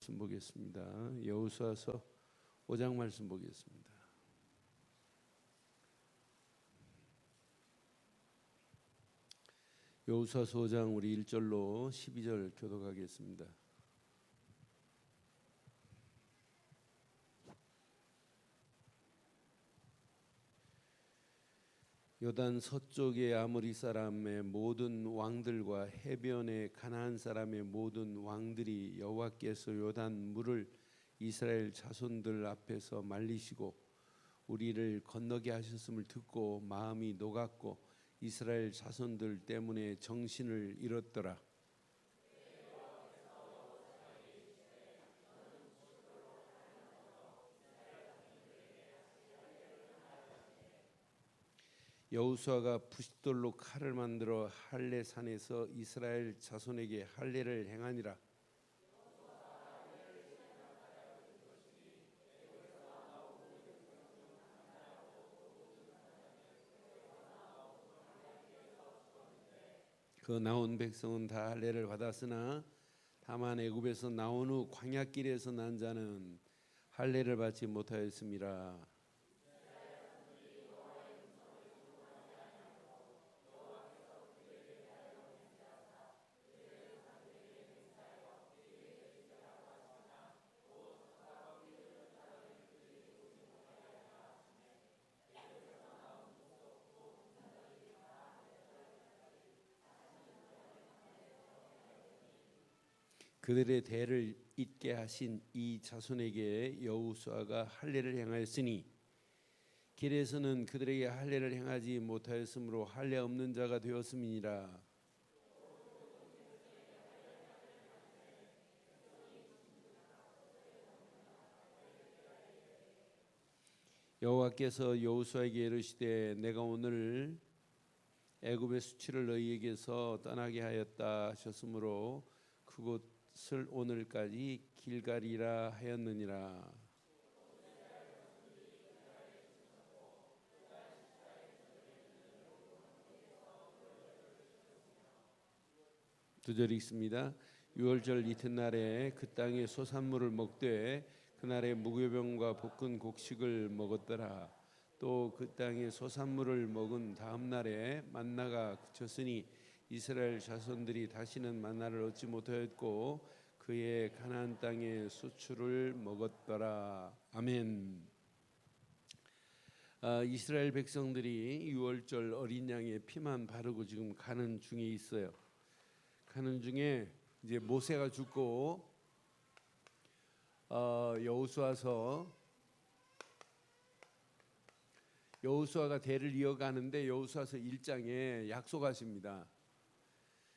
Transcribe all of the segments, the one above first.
말씀 보겠습니다. 여호수아서 5장 말씀 보겠습니다. 여호수아서 5장 우리 1절로 12절 교독하겠습니다. 요단 서쪽의 아모리 사람의 모든 왕들과 해변의 가나안 사람의 모든 왕들이 여호와께서 요단 물을 이스라엘 자손들 앞에서 말리시고 우리를 건너게 하셨음을 듣고 마음이 녹았고 이스라엘 자손들 때문에 정신을 잃었더라. 여호수아가 부싯돌로 칼을 만들어 할례 산에서 이스라엘 자손에게 할례를 행하니라. 그 나온 백성은 다 할례를 받았으나 다만 애굽에서 나온 후 광야길에서 난 자는 할례를 받지 못하였음이라. 그들의 대를 잇게 하신 이 자손에게 여호수아가 할례를 행하였으니 길에서는 그들에게 할례를 행하지 못하였으므로 할례 없는 자가 되었음이니라. 여호와께서 여호수아에게 이르시되 내가 오늘 애굽의 수치를 너희에게서 떠나게 하였다 하셨으므로 그곳 을 오늘까지 길갈이라 하였느니라. 두 절 읽습니다. 6월절 이튿날에 그 땅의 소산물을 먹되 그날에 무교병과 볶은 곡식을 먹었더라. 또 그 땅의 소산물을 먹은 다음 날에 만나가 그쳤으니 이스라엘 자손들이 다시는 만나를 얻지 못하였고 그의 가나안 땅의 수출을 먹었더라. 아멘. 이스라엘 백성들이 6월절 어린 양의 피만 바르고 지금 가는 중에 있어요. 가는 중에 이제 모세가 죽고 여호수아가 대를 이어가는데 여호수아서 1장에 약속하십니다.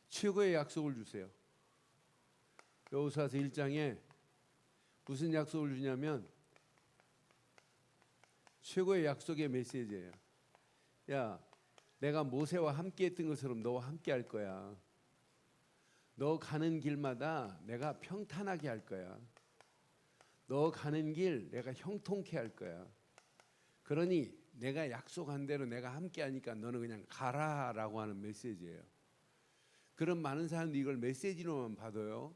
최고의 약속을 주세요. 여호수아서 1장에 무슨 약속을 주냐면 최고의 약속의 메시지예요. 야, 내가 모세와 함께 했던 것처럼 너와 함께 할 거야. 너 가는 길마다 내가 평탄하게 할 거야. 너 가는 길 내가 형통케 할 거야. 그러니 내가 약속한 대로 내가 함께 하니까 너는 그냥 가라라고 하는 메시지예요. 그런 많은 사람들이 이걸 메시지로만 받아요.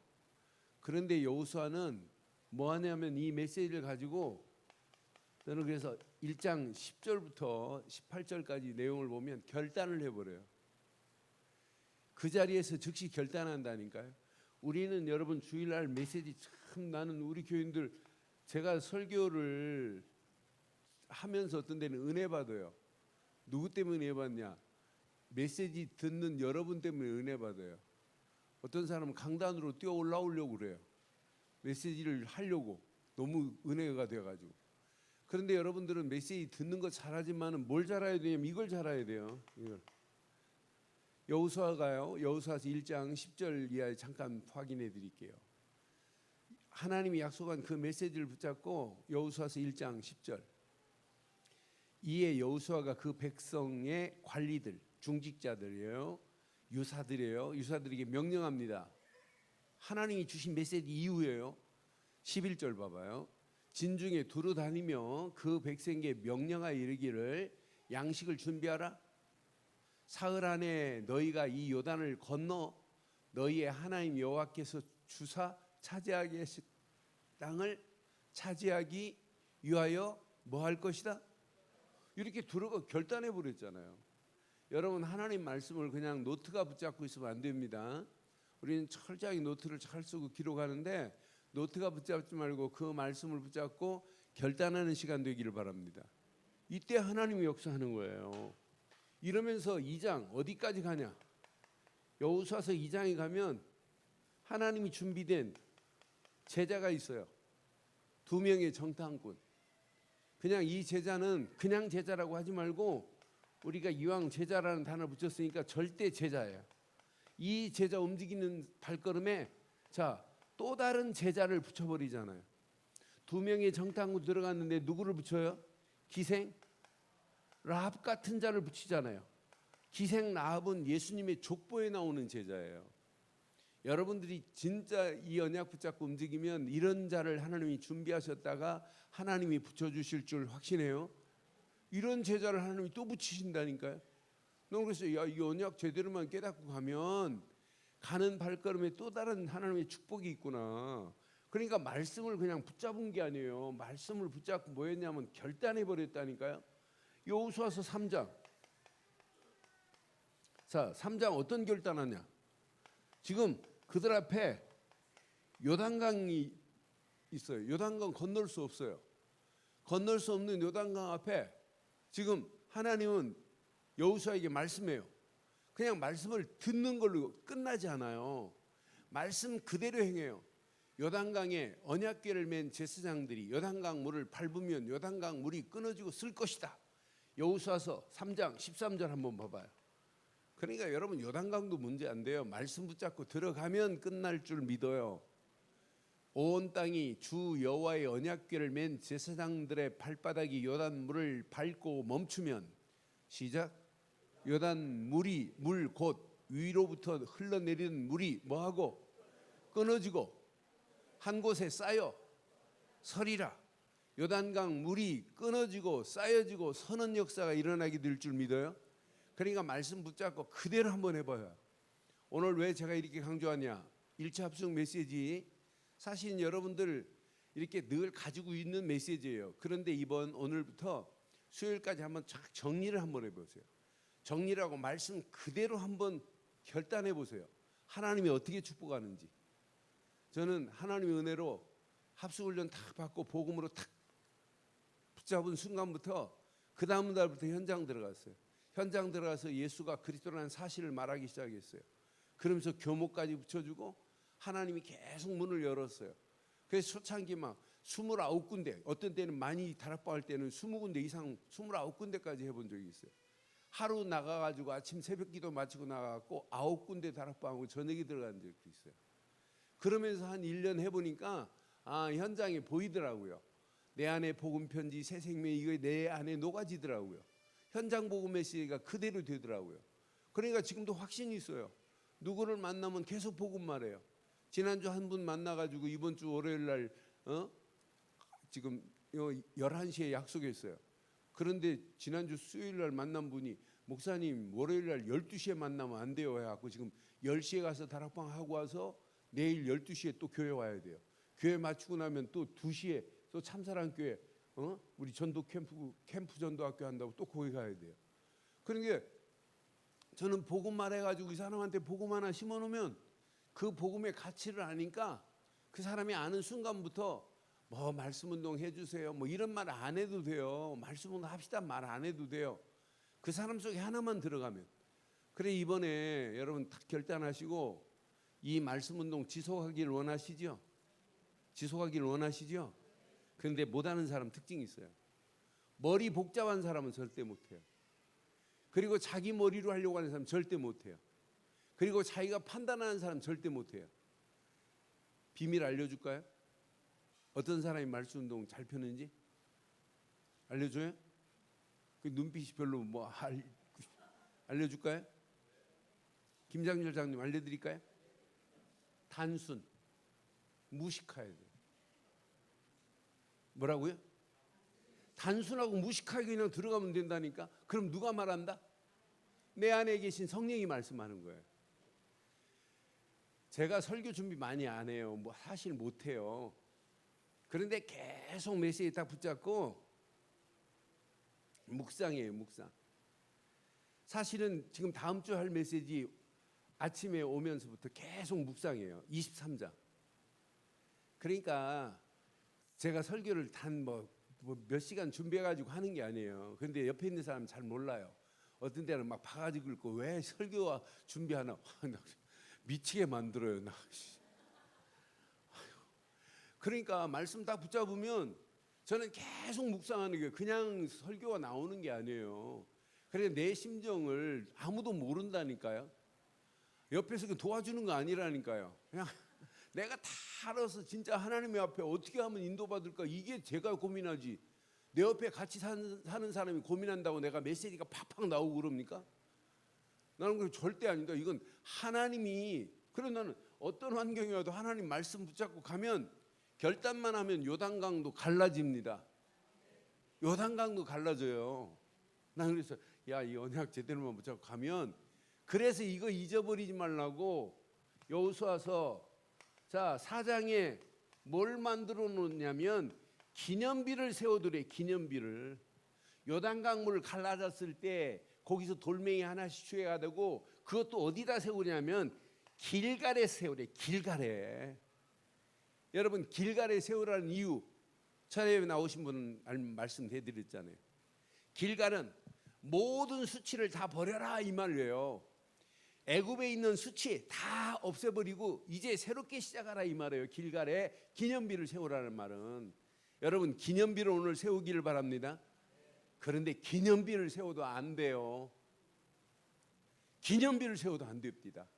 그런데 여호수아는 뭐 하냐면 이 메시지를 가지고 너는 그래서 1장 10절부터 18절까지 내용을 보면 결단을 해버려요. 그 자리에서 즉시 결단한다니까요. 우리는 여러분 주일날 메시지 참 나는 우리 교인들 제가 설교를 하면서 어떤 데는 은혜 받아요. 누구 때문에 은혜 받냐? 메시지 듣는 여러분 때문에 은혜 받아요. 어떤 사람은 강단으로 뛰어 올라오려고 그래요. 메시지를 하려고 너무 은혜가 되어가지고. 그런데 여러분들은 메시지 듣는 거 잘하지만은 뭘 잘해야 되냐면 이걸 잘해야 돼요. 이걸. 여호수아가요. 여호수아서 1장 10절 이하에 잠깐 확인해 드릴게요. 하나님이 약속한 그 메시지를 붙잡고 여호수아서 1장 10절. 이에 여호수아가 그 백성의 관리들, 중직자들이에요. 유사들이에요. 유사들에게 명령합니다. 하나님이 주신 메시지 이후에요. 11절 봐봐요. 진중에 두루 다니며 그 백성에게 명령하여 이르기를 양식을 준비하라. 사흘 안에 너희가 이 요단을 건너 너희의 하나님 여호와께서 주사 차지하게 땅을 차지하기 위하여 뭐 할 것이다? 이렇게 들어가 결단해 버렸잖아요. 여러분, 하나님 말씀을 그냥 노트가 붙잡고 있으면 안 됩니다. 우리는 철저하게 노트를 잘 쓰고 기록하는데 노트가 붙잡지 말고 그 말씀을 붙잡고 결단하는 시간 되기를 바랍니다. 이때 하나님이 역사하는 거예요. 이러면서 2장 어디까지 가냐? 여호수아서 2장에 가면 하나님이 준비된 제자가 있어요. 2명의 정탐꾼. 그냥 이 제자는 그냥 제자라고 하지 말고 우리가 이왕 제자라는 단어를 붙였으니까 절대 제자예요. 이 제자 움직이는 발걸음에 또 다른 제자를 붙여버리잖아요. 2명의 정탐꾼 들어갔는데 누구를 붙여요? 기생 라합 같은 자를 붙이잖아요. 기생 라합은 예수님의 족보에 나오는 제자예요. 여러분들이 진짜 이 언약 붙잡고 움직이면 이런 자를 하나님이 준비하셨다가 하나님이 붙여주실 줄 확신해요. 이런 제자를 하나님이 또 붙이신다니까요. 너무 그래서 이 언약 제대로만 깨닫고 가면 가는 발걸음에 또 다른 하나님의 축복이 있구나. 그러니까 말씀을 그냥 붙잡은 게 아니에요. 말씀을 붙잡고 뭐 했냐면 결단해 버렸다니까요. 여호수아서 3장. 3장 어떤 결단하냐? 지금 그들 앞에 요단강이 있어요. 요단강 건널 수 없어요. 건널 수 없는 요단강 앞에 지금 하나님은 여호수아에게 말씀해요. 그냥 말씀을 듣는 걸로 끝나지 않아요. 말씀 그대로 행해요. 요단강에 언약궤를 맨 제사장들이 요단강 물을 밟으면 요단강 물이 끊어지고 쓸 것이다. 여호수아서 3장 13절 한번 봐봐요. 그러니까 여러분, 요단강도 문제 안 돼요. 말씀 붙잡고 들어가면 끝날 줄 믿어요. 온 땅이 주 여호와의 언약궤를 맨 제사장들의 발바닥이 요단 물을 밟고 멈추면, 시작. 요단 물 곧 위로부터 흘러내리는 물이 뭐하고 끊어지고 한 곳에 쌓여 서리라. 요단강 물이 끊어지고 쌓여지고 서는 역사가 일어나게 될 줄 믿어요. 그러니까 말씀 붙잡고 그대로 한번 해봐요. 오늘 왜 제가 이렇게 강조하냐? 1차 합숙 메시지 사실 여러분들 이렇게 늘 가지고 있는 메시지예요. 그런데 오늘부터 수요일까지 한번 정리를 한번 해보세요. 정리를 하고 말씀 그대로 한번 결단해 보세요. 하나님이 어떻게 축복하는지. 저는 하나님의 은혜로 합숙훈련 탁 받고 복음으로 탁 붙잡은 순간부터 그 다음 달부터 현장 들어갔어요. 현장 들어가서 예수가 그리스도라는 사실을 말하기 시작했어요. 그러면서 교목까지 붙여주고 하나님이 계속 문을 열었어요. 그래서 초창기 막 29군데, 어떤 때는 많이 다락방할 때는 20군데 이상 29군데까지 해본 적이 있어요. 하루 나가가지고 아침 새벽기도 마치고 나가고 9군데 다락방하고 저녁에 들어간 적도 있어요. 그러면서 한 1년 해보니까 현장에 보이더라고요. 내 안에 복음 편지 새 생명, 이거 내 안에 녹아지더라고요. 현장 복음 메시지가 그대로 되더라고요. 그러니까 지금도 확신이 있어요. 누구를 만나면 계속 복음 말해요. 지난주 한 분 만나가지고 이번 주 월요일 날 지금 11시에 약속했어요. 그런데 지난주 수요일 날 만난 분이 목사님 월요일 날 12시에 만나면 안 돼요 해갖고 지금 10시에 가서 다락방 하고 와서 내일 12시에 또 교회 와야 돼요. 교회 마치고 나면 또 2시에 또 참사랑 교회 우리 전도 캠프 전도학교 한다고 또 거기 가야 돼요. 그러니까 저는 복음 말해가지고 이 사람한테 복음 하나 심어놓으면 그 복음의 가치를 아니까 그 사람이 아는 순간부터 뭐 말씀 운동 해주세요 뭐 이런 말 안 해도 돼요. 말씀 운동 합시다 말 안 해도 돼요. 그 사람 속에 하나만 들어가면. 그래 이번에 여러분 딱 결단하시고 이 말씀 운동 지속하기를 원하시죠? 지속하기를 원하시죠? 그런데 못하는 사람 특징이 있어요. 머리 복잡한 사람은 절대 못해요. 그리고 자기 머리로 하려고 하는 사람 절대 못해요. 그리고 자기가 판단하는 사람 절대 못해요. 비밀 알려줄까요? 어떤 사람이 말씀 운동 잘 펴는지 알려줘요? 그 눈빛이 별로 알려줄까요? 김장렬 장님 알려드릴까요? 단순, 무식해야 돼요. 뭐라고요? 단순하고 무식하게 그냥 들어가면 된다니까. 그럼 누가 말한다? 내 안에 계신 성령이 말씀하는 거예요. 제가 설교 준비 많이 안 해요. 사실 못 해요. 그런데 계속 메시지 딱 붙잡고 묵상이에요, 묵상. 사실은 지금 다음 주 할 메시지 아침에 오면서부터 계속 묵상이에요. 23장. 그러니까 제가 설교를 단 몇 시간 준비해가지고 하는 게 아니에요. 그런데 옆에 있는 사람 잘 몰라요. 어떤 때는 막 바가지고 읽고 왜 설교와 준비하나 미치게 만들어요. 나. 그러니까 말씀 딱 붙잡으면 저는 계속 묵상하는 게 그냥 설교가 나오는 게 아니에요. 그래서 내 심정을 아무도 모른다니까요. 옆에서 도와주는 거 아니라니까요. 그냥 내가 다 알아서 진짜 하나님의 앞에 어떻게 하면 인도받을까 이게 제가 고민하지. 내 옆에 같이 사는 사람이 고민한다고 내가 메시지가 팍팍 나오고 그럽니까? 나는 그거 절대 아니다. 이건 하나님이. 그래 나는 어떤 환경이어도 하나님 말씀 붙잡고 가면 결단만 하면 요단강도 갈라집니다. 요단강도 갈라져요. 나는 그래서 이 언약 제대로만 붙잡고 가면, 그래서 이거 잊어버리지 말라고 여호수아서 4장에 뭘 만들어 놓냐면 기념비를 세워두래. 기념비를. 요단강물 갈라졌을 때 거기서 돌멩이 하나씩 취해야 되고, 그것도 어디다 세우냐면 길갈에 세우래. 길갈에. 여러분 길갈에 세우라는 이유 전에 나오신 분 말씀해드렸잖아요. 길갈은 모든 수치를 다 버려라 이 말이에요. 애굽에 있는 수치 다 없애버리고 이제 새롭게 시작하라 이 말이에요. 길갈에 기념비를 세우라는 말은. 여러분 기념비를 오늘 세우기를 바랍니다. 그런데 기념비를 세워도 안 돼요. 기념비를 세워도 안 됩니다.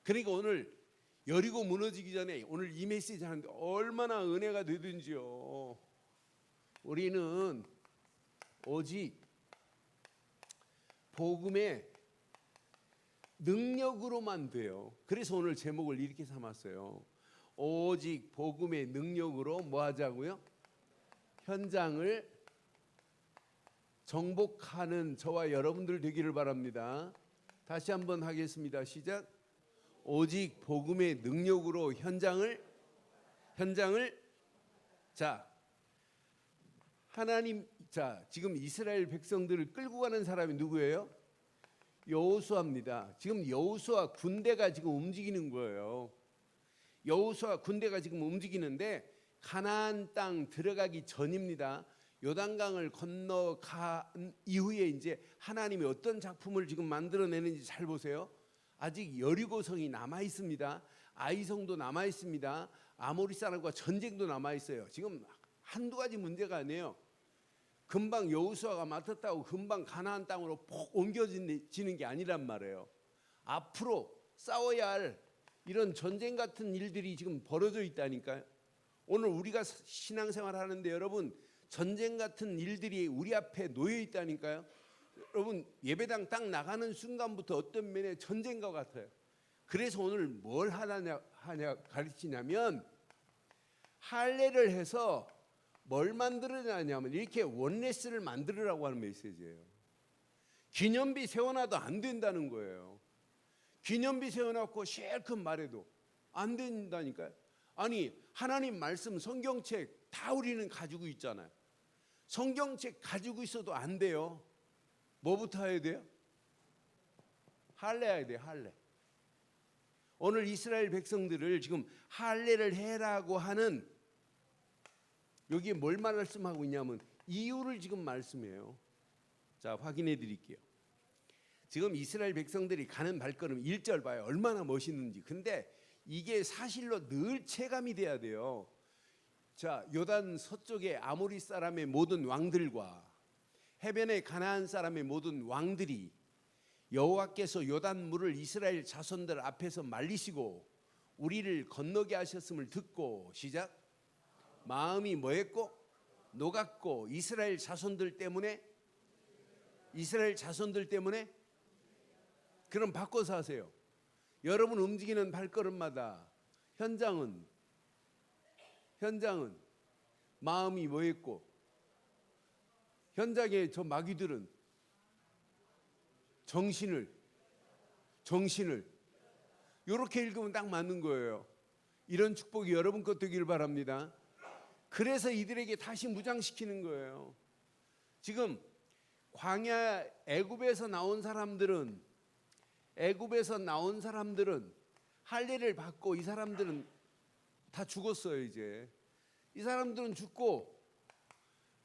그러니까 오늘 여리고 무너지기 전에 오늘 이 메시지 하는데 얼마나 은혜가 되든지요. 우리는 오직 복음의 능력으로만 돼요. 그래서 오늘 제목을 이렇게 삼았어요. 오직 복음의 능력으로 뭐 하자고요? 현장을 정복하는 저와 여러분들 되기를 바랍니다. 다시 한번 하겠습니다. 시작. 오직 복음의 능력으로 현장을 하나님. 지금 이스라엘 백성들을 끌고 가는 사람이 누구예요? 여호수아입니다. 지금 여호수아 군대가 지금 움직이는 거예요. 여호수아 군대가 지금 움직이는데 가나안 땅 들어가기 전입니다. 요단강을 건너간 이후에 이제 하나님이 어떤 작품을 지금 만들어내는지 잘 보세요. 아직 여리고성이 남아 있습니다. 아이성도 남아 있습니다. 아모리 사람과 전쟁도 남아 있어요. 지금 한두 가지 문제가 아니에요. 금방 여호수아가 맡았다고 금방 가나안 땅으로 폭 옮겨지는 게 아니란 말이에요. 앞으로 싸워야 할 이런 전쟁 같은 일들이 지금 벌어져 있다니까요. 오늘 우리가 신앙생활 하는데 여러분 전쟁 같은 일들이 우리 앞에 놓여 있다니까요. 여러분 예배당 딱 나가는 순간부터 어떤 면에 전쟁과 같아요. 그래서 오늘 뭘 하냐 가르치냐면 할례를 해서 뭘 만들어내냐면 이렇게 원네스를 만들으라고 하는 메시지예요. 기념비 세워놔도 안 된다는 거예요. 기념비 세워놓고 실컷 말해도 안 된다니까요. 아니 하나님 말씀 성경책 다 우리는 가지고 있잖아요. 성경책 가지고 있어도 안 돼요. 뭐부터 해야 돼요? 할례 해야 돼요. 할례. 오늘 이스라엘 백성들을 지금 할례를 해라고 하는, 여기에 뭘 말씀하고 있냐면 이유를 지금 말씀해요. 자, 확인해 드릴게요. 지금 이스라엘 백성들이 가는 발걸음 1절 봐요. 얼마나 멋있는지. 근데 이게 사실로 늘 체감이 돼야 돼요. 자, 요단 서쪽의 아모리 사람의 모든 왕들과 해변의 가나안 사람의 모든 왕들이 여호와께서 요단 물을 이스라엘 자손들 앞에서 말리시고 우리를 건너게 하셨음을 듣고 시작. 마음이 뭐했고 녹았고 이스라엘 자손들 때문에 그럼 바꿔서 하세요. 여러분 움직이는 발걸음마다 현장은 마음이 뭐했고, 현장의 저 마귀들은 정신을 이렇게 읽으면 딱 맞는 거예요. 이런 축복이 여러분 것 되기를 바랍니다. 그래서 이들에게 다시 무장시키는 거예요. 지금 광야 애굽에서 나온 사람들은 할례를 받고 이 사람들은 다 죽었어요. 이제 이 사람들은 죽고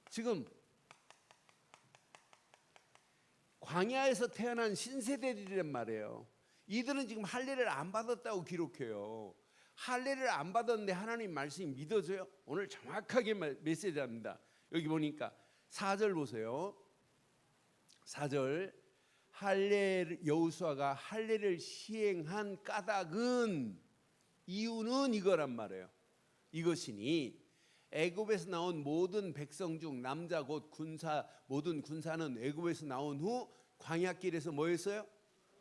지금 광야에서 태어난 신세대들이란 말이에요. 이들은 지금 할례를 안 받았다고 기록해요. 할례를 안 받았는데 하나님 말씀이 믿어져요? 오늘 정확하게 메시지합니다. 여기 보니까 4절 보세요. 4절 여호수아가 할례를 시행한 까닭은 이유는 이거란 말이에요. 이것이니 애굽에서 나온 모든 백성 중 남자 곧 군사 모든 군사는 애굽에서 나온 후 광야길에서 뭐 했어요?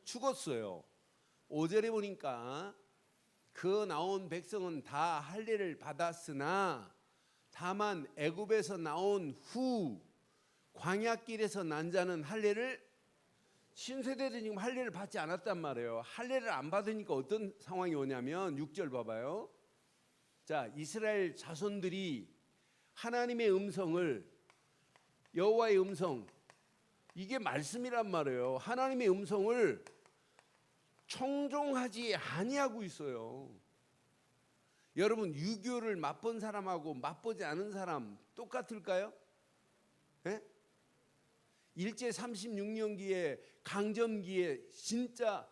죽었어요. 5절에 보니까 그 나온 백성은 다 할례를 받았으나 다만 애굽에서 나온 후 광야길에서 난 자는 할례를 신세대들은 지금 할례를 받지 않았단 말이에요. 할례를 안 받으니까 어떤 상황이 오냐면 6절 봐봐요. 자, 이스라엘 자손들이 하나님의 음성을 여호와의 음성 이게 말씀이란 말이에요. 하나님의 음성을 청종하지 아니하고 있어요. 여러분 유교를 맛본 사람하고 맛보지 않은 사람 똑같을까요? 예? 일제 36년기에 강점기에 진짜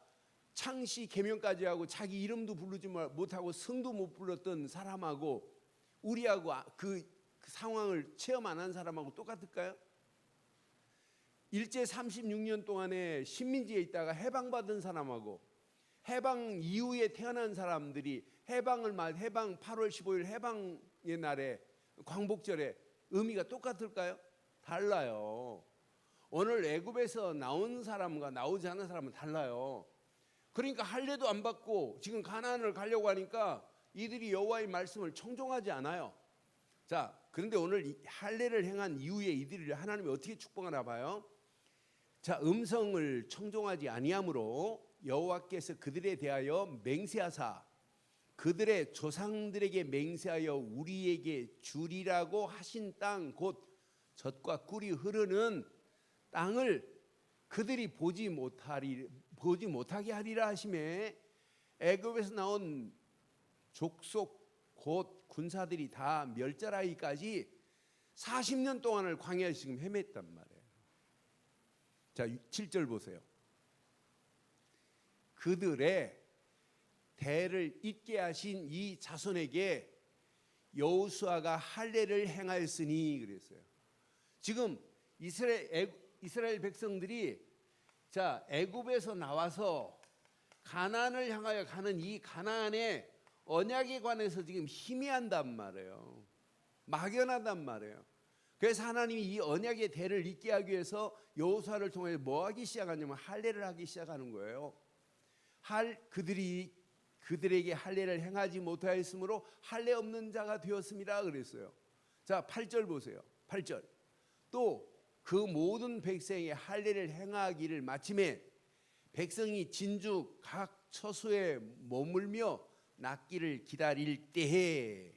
창시 계명까지 하고 자기 이름도 부르지 못하고 성도 못 불렀던 사람하고 우리하고 그 상황을 체험 안 한 사람하고 똑같을까요? 일제 36년 동안에 식민지에 있다가 해방받은 사람하고 해방 이후에 태어난 사람들이 해방 8월 15일 해방의 날에 광복절에 의미가 똑같을까요? 달라요. 오늘 애굽에서 나온 사람과 나오지 않은 사람은 달라요. 그러니까 할례도 안 받고 지금 가나안을 가려고 하니까 이들이 여호와의 말씀을 청종하지 않아요. 자, 그런데 오늘 할례를 행한 이후에 이들이 하나님이 어떻게 축복하나 봐요. 자, 음성을 청종하지 아니함으로 여호와께서 그들에 대하여 맹세하사 그들의 조상들에게 맹세하여 우리에게 주리라고 하신 땅 곧 젖과 꿀이 흐르는 땅을 그들이 보지 못하게 하리라 하시매 애굽에서 나온 족속 곧 군사들이 다 멸절하기까지 40년 동안을 광야에서 지금 헤맸단 말이에요. 자, 7절 보세요. 그들의 대를 잇게 하신 이 자손에게 여호수아가 할례를 행하였으니 그랬어요. 지금 이스라엘 백성들이 자 애굽에서 나와서 가나안을 향하여 가는 이 가나안의 언약에 관해서 지금 희미한단 말이에요. 막연하단 말이에요. 그래서 하나님이 이 언약의 대를 잇게 하기 위해서 여호수아를 통해 뭐 하기 시작하냐면 할례를 하기 시작하는 거예요. 그들에게 할례를 행하지 못하였으므로 할례 없는 자가 되었습니다 그랬어요. 자 8절 보세요. 8절 또 그 모든 백성의 할례를 행하기를 마침에 백성이 진주 각 처소에 머물며 낫기를 기다릴 때에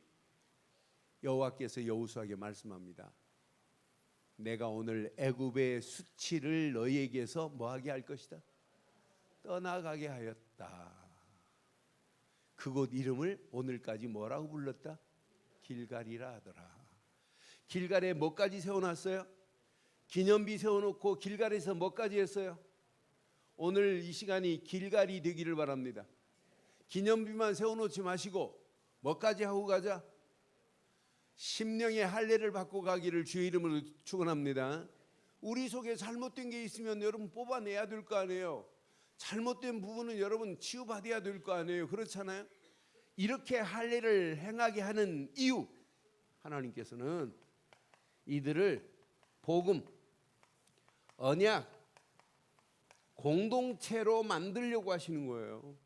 여호와께서 여호수아에게 말씀합니다. 내가 오늘 애굽의 수치를 너희에게서 뭐하게 할 것이다? 떠나가게 하였다. 그곳 이름을 오늘까지 뭐라고 불렀다? 길갈이라 하더라. 길갈에 뭐까지 세워놨어요? 기념비 세워놓고 길갈에서 뭐까지 했어요? 오늘 이 시간이 길갈이 되기를 바랍니다. 기념비만 세워놓지 마시고 뭐까지 하고 가자? 심령의 할례를 받고 가기를 주의 이름으로 축원합니다. 우리 속에 잘못된 게 있으면 여러분 뽑아내야 될 거 아니에요. 잘못된 부분은 여러분 치유받아야 될 거 아니에요. 그렇잖아요. 이렇게 할례를 행하게 하는 이유, 하나님께서는 이들을 복음, 언약, 공동체로 만들려고 하시는 거예요.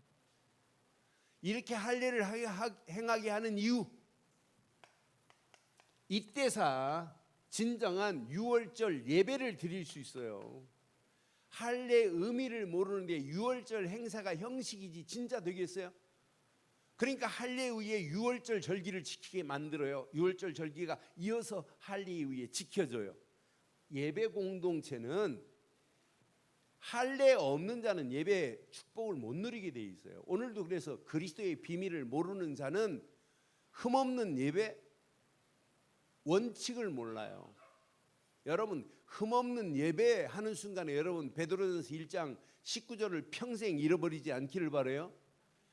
이렇게 할례를 행하게 하는 이유, 이때사 진정한 유월절 예배를 드릴 수 있어요. 할례 의미를 모르는데 유월절 행사가 형식이지 진짜 되겠어요? 그러니까 할례의에 유월절 절기를 지키게 만들어요. 유월절 절기가 이어서 할례의에 지켜져요. 예배 공동체는 할례 없는 자는 예배 축복을 못 누리게 돼 있어요. 오늘도 그래서 그리스도의 비밀을 모르는 자는 흠없는 예배 원칙을 몰라요. 여러분, 흠없는 예배 하는 순간에 여러분 베드로전서 1장 19절을 평생 잃어버리지 않기를 바라요.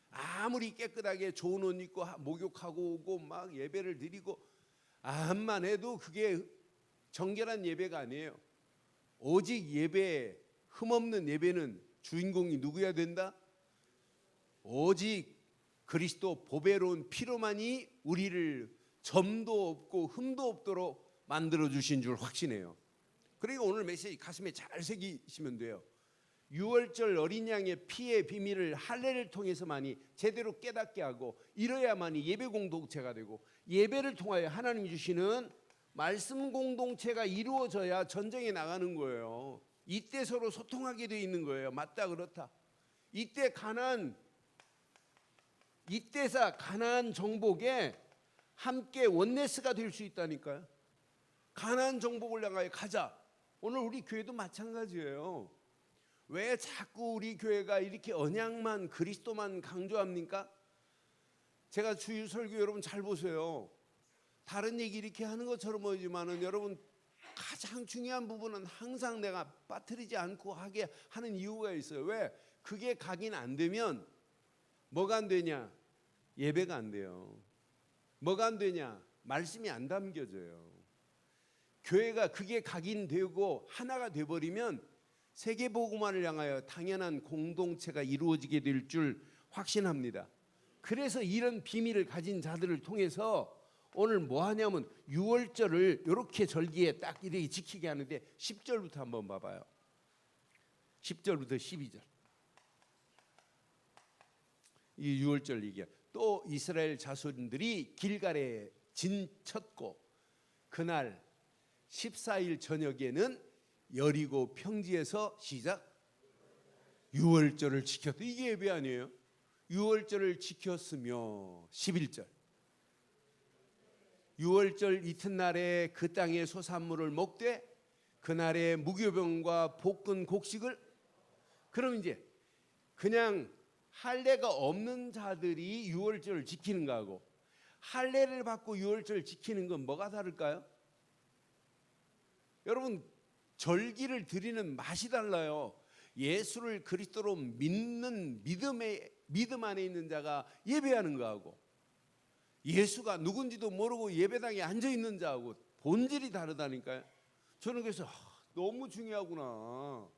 아무리 깨끗하게 좋은 옷 입고 목욕하고 오고 막 예배를 드리고 암만 해도 그게 정결한 예배가 아니에요. 오직 예배, 흠없는 예배는 주인공이 누구야 된다? 오직 그리스도 보배로운 피로만이 우리를 점도 없고 흠도 없도록 만들어 주신 줄 확신해요. 그리고 오늘 메시지 가슴에 잘 새기시면 돼요. 유월절 어린 양의 피의 비밀을 할례를 통해서만이 제대로 깨닫게 하고 이뤄야만이 예배 공동체가 되고 예배를 통하여 하나님 주시는 말씀 공동체가 이루어져야 전쟁에 나가는 거예요. 이때 서로 소통하게 돼 있는 거예요. 맞다 그렇다. 이때사 가나안 정복에 함께 원네스가 될 수 있다니까요. 가나안 정복을 향하여 가자. 오늘 우리 교회도 마찬가지예요. 왜 자꾸 우리 교회가 이렇게 언약만 그리스도만 강조합니까? 제가 주일 설교 여러분 잘 보세요. 다른 얘기 이렇게 하는 것처럼 보이지만은 여러분 가장 중요한 부분은 항상 내가 빠뜨리지 않고 하게 하는 이유가 있어요. 왜? 그게 각인 안 되면 뭐가 안 되냐? 예배가 안 돼요. 뭐가 안 되냐? 말씀이 안 담겨져요. 교회가 그게 각인되고 하나가 돼버리면 세계복음화를 향하여 당연한 공동체가 이루어지게 될 줄 확신합니다. 그래서 이런 비밀을 가진 자들을 통해서 오늘 뭐 하냐면 유월절을 이렇게 절기에 딱 이렇게 지키게 하는데 10절부터 한번 봐봐요. 10절부터 12절. 이 유월절 얘기야. 또 이스라엘 자손들이 길갈에 진쳤고 그날 14일 저녁에는 여리고 평지에서 시작 유월절을 지켰다. 이게 예배 아니에요? 유월절을 지켰으며 11절 유월절 이튿날에 그 땅의 소산물을 먹되 그날의 무교병과 볶은 곡식을 그럼 이제 그냥 할례가 없는 자들이 유월절을 지키는 거하고 할례를 받고 유월절 지키는 건 뭐가 다를까요? 여러분 절기를 드리는 맛이 달라요. 예수를 그리스도로 믿는 믿음 안에 있는 자가 예배하는 거하고 예수가 누군지도 모르고 예배당에 앉아 있는 자하고 본질이 다르다니까요. 저는 그래서 너무 중요하구나.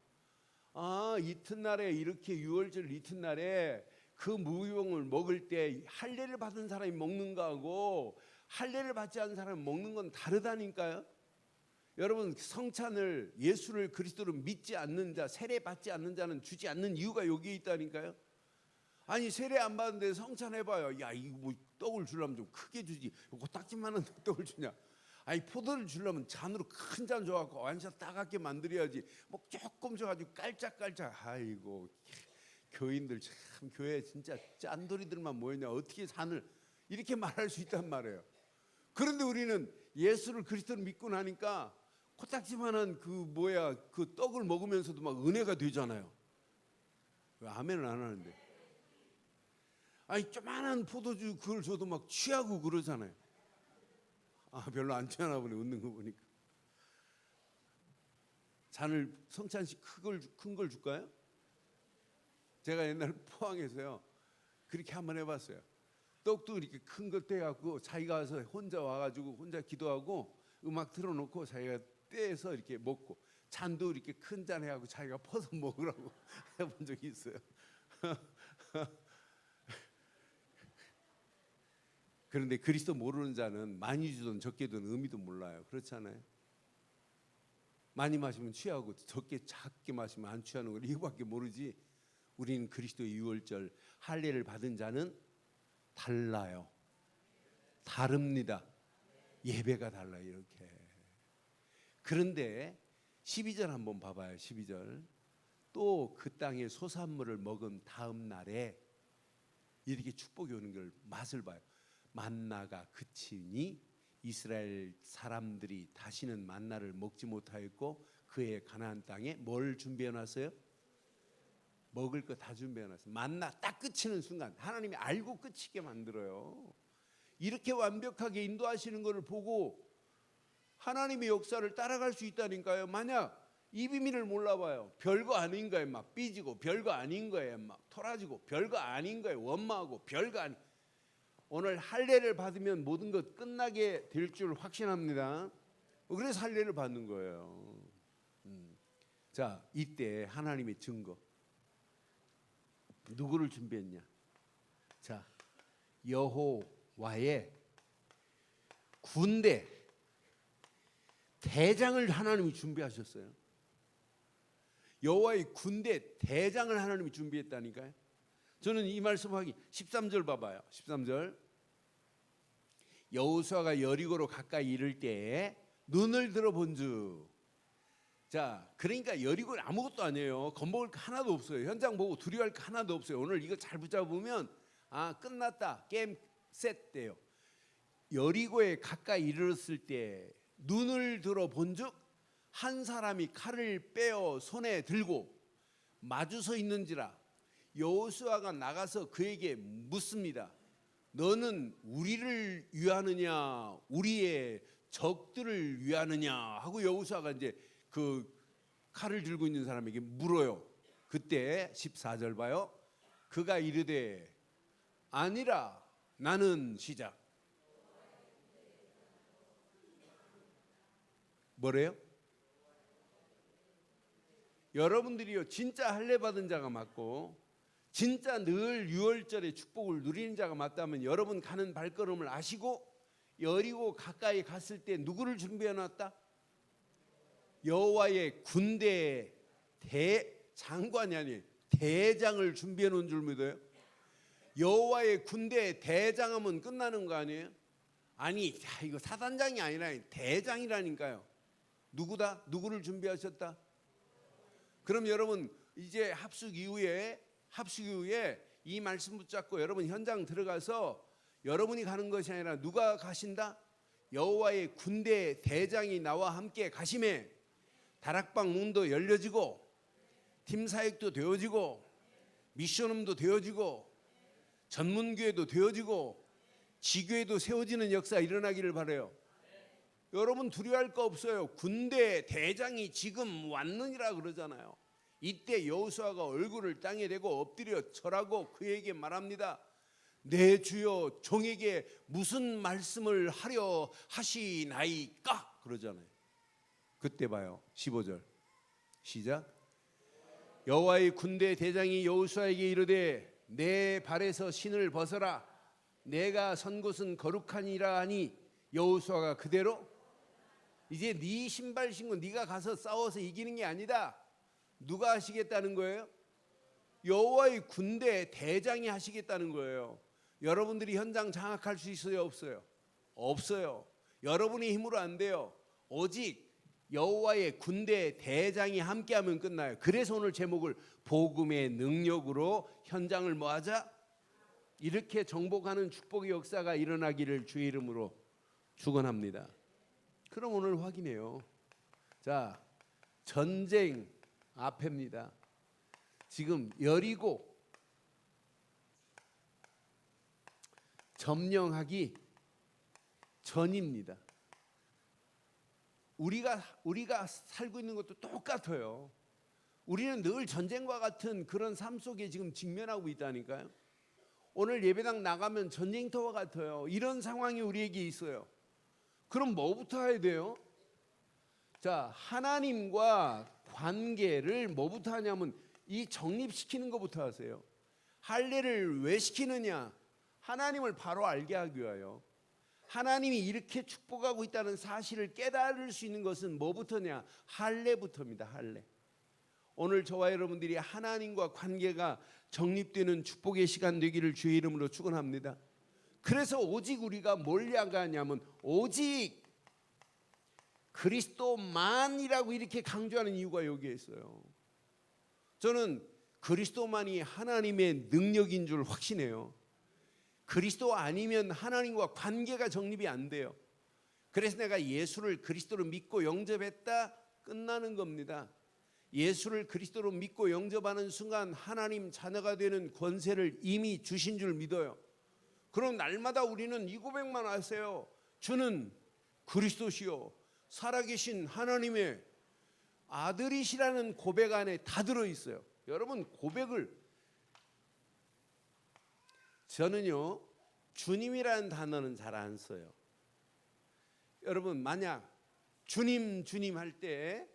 이튿날에 이렇게 유월절 이튿날에 그 무교병을 먹을 때 할례를 받은 사람이 먹는 거하고 할례를 받지 않은 사람이 먹는 건 다르다니까요. 여러분 성찬을 예수를 그리스도로 믿지 않는 자, 세례 받지 않는 자는 주지 않는 이유가 여기에 있다니까요. 아니 세례 안 받는데 성찬 해봐요. 야 이거 뭐 떡을 주려면 좀 크게 주지. 코딱지만한 떡을 주냐. 아니 포도를 주려면 잔으로 큰 잔 줘갖고 완전 따갑게 만들어야지. 뭐 조금 줘가지고 깔짝깔짝. 아이고 교인들 참 교회 진짜 짠돌이들만 모였냐. 어떻게 잔을 이렇게 말할 수 있단 말이에요. 그런데 우리는 예수를 그리스도를 믿고 나니까 코딱지만한 그 떡을 먹으면서도 막 은혜가 되잖아요. 왜 아멘을 안 하는데? 아니 조만한 포도주 그걸 줘도 막 취하고 그러잖아요. 별로 안 취하나 보네. 웃는 거 보니까. 잔을 성찬식 큰 걸 줄까요? 제가 옛날 포항에서요 그렇게 한번 해봤어요. 떡도 이렇게 큰 거 떼갖고 자기가 와서 혼자 와가지고 혼자 기도하고 음악 틀어놓고 자기가 떼서 이렇게 먹고 잔도 이렇게 큰 잔 해갖고 자기가 퍼서 먹으라고 해본 적이 있어요. 그런데 그리스도 모르는 자는 많이 주든 적게 주든 의미도 몰라요. 그렇잖아요. 많이 마시면 취하고 작게 마시면 안 취하는 걸 이거밖에 모르지. 우리는 그리스도의 유월절 할례를 받은 자는 달라요. 다릅니다. 예배가 달라요. 이렇게. 그런데 12절 한번 봐봐요. 12절. 또 그 땅의 소산물을 먹은 다음 날에 이렇게 축복이 오는 걸 맛을 봐요. 만나가 그치니 이스라엘 사람들이 다시는 만나를 먹지 못하였고 그의 가나안 땅에 뭘 준비해 놨어요? 먹을 거 다 준비해 놨어요. 만나 딱 그치는 순간 하나님이 알고 그치게 만들어요. 이렇게 완벽하게 인도하시는 것을 보고 하나님의 역사를 따라갈 수 있다니까요. 만약 이 비밀을 몰라봐요. 별거 아닌 거에 막 삐지고 별거 아닌 거에 막 토라지고 별거 아닌 거에 원망하고 별거 아닌. 오늘 할례를 받으면 모든 것 끝나게 될 줄 확신합니다. 그래서 할례를 받는 거예요. 자, 이때 하나님의 증거. 누구를 준비했냐? 자, 여호와의 군대 대장을 하나님이 준비하셨어요. 여호와의 군대 대장을 하나님이 준비했다니까요. 저는 이 말씀하기 13절 봐봐요. 13절. 여호수아가 여리고로 가까이 이를 때에 눈을 들어본즉. 자, 그러니까 여리고는 아무것도 아니에요. 겁먹을 거 하나도 없어요. 현장 보고 두려워할 거 하나도 없어요. 오늘 이거 잘 붙잡으면 끝났다. 게임 셋돼요. 여리고에 가까이 이르렀을 때 눈을 들어본즉 한 사람이 칼을 빼어 손에 들고 마주서 있는지라. 여호수아가 나가서 그에게 묻습니다. 너는 우리를 위하느냐 우리의 적들을 위하느냐 하고 여호수아가 이제 그 칼을 들고 있는 사람에게 물어요. 그때 14절 봐요. 그가 이르되 아니라 나는 시작. 뭐래요? 여러분들이요 진짜 할례 받은 자가 맞고 진짜 늘 유월절에 축복을 누리는 자가 맞다면 여러분 가는 발걸음을 아시고 여리고 가까이 갔을 때 누구를 준비해 놨다? 여호와의 군대 대장관이 아니에요. 대장을 준비해 놓은 줄 믿어요? 여호와의 군대 대장하면 끝나는 거 아니에요? 아니 이거 사단장이 아니라 대장이라니까요. 누구다? 누구를 준비하셨다? 그럼 여러분 이제 합숙 이후에 이 말씀 붙잡고 여러분 현장 들어가서 여러분이 가는 것이 아니라 누가 가신다? 여호와의 군대 대장이 나와 함께 가심에 다락방 문도 열려지고 팀 사역도 되어지고 미션홈도 되어지고 전문교회도 되어지고 지교회도 세워지는 역사 일어나기를 바라요. 여러분 두려워할 거 없어요. 군대 대장이 지금 왔느니라 그러잖아요. 이때 여호수아가 얼굴을 땅에 대고 엎드려 절하고 그에게 말합니다. 내 주여 종에게 무슨 말씀을 하려 하시나이까 그러잖아요. 그때 봐요. 15절 시작. 여호와의 군대 대장이 여호수아에게 이르되 내 발에서 신을 벗어라. 내가 선 곳은 거룩하니라 하니 여호수아가 그대로. 이제 네 신발 신고 네가 가서 싸워서 이기는 게 아니다. 누가 하시겠다는 거예요? 여호와의 군대 대장이 하시겠다는 거예요. 여러분들이 현장 장악할 수 있어요? 없어요? 없어요. 여러분의 힘으로 안 돼요. 오직 여호와의 군대 대장이 함께하면 끝나요. 그래서 오늘 제목을 복음의 능력으로 현장을 뭐하자? 이렇게 정복하는 축복의 역사가 일어나기를 주의 이름으로 축원합니다. 그럼 오늘 확인해요. 자, 전쟁 앞에입니다. 지금 여리고 점령하기 전입니다. 우리가 살고 있는 것도 똑같아요. 우리는 늘 전쟁과 같은 그런 삶 속에 지금 직면하고 있다니까요. 오늘 예배당 나가면 전쟁터와 같아요. 이런 상황이 우리에게 있어요. 그럼 뭐부터 해야 돼요? 자, 하나님과 관계를 뭐부터 하냐면 이 정립시키는 것부터 하세요. 할례를 왜 시키느냐? 하나님을 바로 알게 하기 위하여. 하나님이 이렇게 축복하고 있다는 사실을 깨달을 수 있는 것은 뭐부터냐? 할례부터입니다. 할례. 오늘 저와 여러분들이 하나님과 관계가 정립되는 축복의 시간 되기를 주의 이름으로 축원합니다. 그래서 오직 우리가 뭘 야가하냐면 오직 그리스도만이라고 이렇게 강조하는 이유가 여기에 있어요. 저는 그리스도만이 하나님의 능력인 줄 확신해요. 그리스도 아니면 하나님과 관계가 정립이 안 돼요. 그래서 내가 예수를 그리스도로 믿고 영접했다, 끝나는 겁니다. 예수를 그리스도로 믿고 영접하는 순간 하나님 자녀가 되는 권세를 이미 주신 줄 믿어요. 그럼 날마다 우리는 이 고백만 하세요. 주는 그리스도시요 살아계신 하나님의 아들이시라는 고백 안에 다 들어있어요. 여러분, 고백을, 저는요 주님이라는 단어는 잘 안 써요. 여러분, 만약 주님 주님 할 때